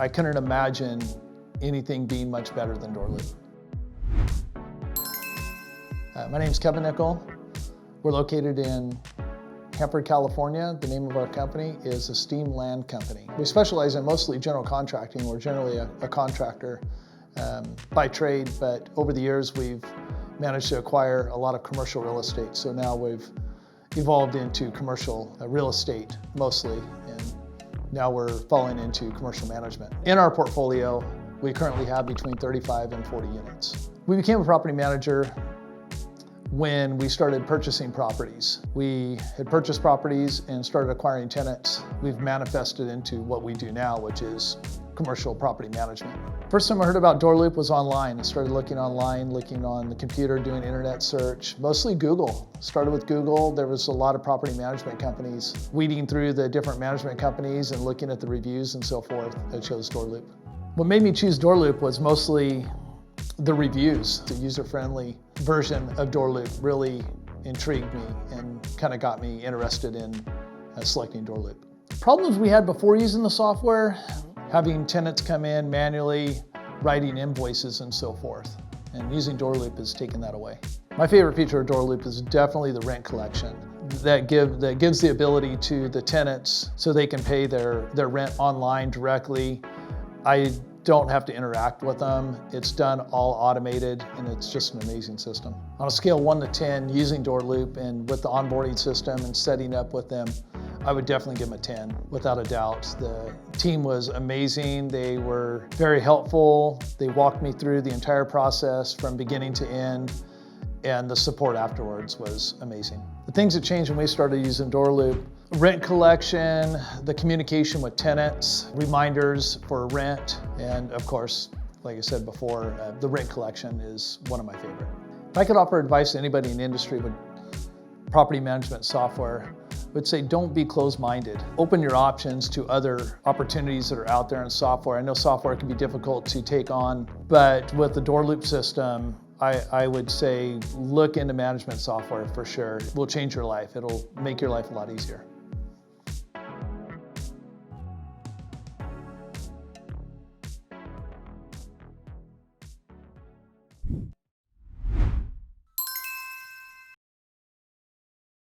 I couldn't imagine anything being much better than DoorLoop. My name's Kevin Nickell. We're located in Hanford, California. The name of our company is Esteem Land Company. We specialize in mostly general contracting. We're generally a contractor by trade, but over the years we've managed to acquire a lot of commercial real estate. So now we've evolved into commercial real estate mostly, and now we're falling into commercial management. In our portfolio, we currently have between 35 and 40 units. We became a property manager when we started purchasing properties. We had purchased properties and started acquiring tenants. We've manifested into what we do now, which is commercial property management. First time I heard about DoorLoop was online. I started looking online, looking on the computer, doing internet search, mostly Google. Started with Google. There was a lot of property management companies. Weeding through the different management companies and looking at the reviews and so forth, I chose DoorLoop. What made me choose DoorLoop was mostly the reviews. The user-friendly version of DoorLoop really intrigued me and kind of got me interested in selecting DoorLoop. Problems we had before using the software, having tenants come in manually, writing invoices and so forth. And using DoorLoop has taken that away. My favorite feature of DoorLoop is definitely the rent collection. That gives the ability to the tenants so they can pay their rent online directly. I don't have to interact with them. It's done all automated, and it's just an amazing system. On a scale 1 to 10, using DoorLoop and with the onboarding system and setting up with them, I would definitely give them a 10, without a doubt. The team was amazing. They were very helpful. They walked me through the entire process from beginning to end, and the support afterwards was amazing. The things that changed when we started using DoorLoop: rent collection, the communication with tenants, reminders for rent, and of course, like I said before, the rent collection is one of my favorite. If I could offer advice to anybody in the industry with property management software, I would say don't be closed-minded. Open your options to other opportunities that are out there in software. I know software can be difficult to take on, but with the DoorLoop system, I would say look into management software for sure. It will change your life. It'll make your life a lot easier.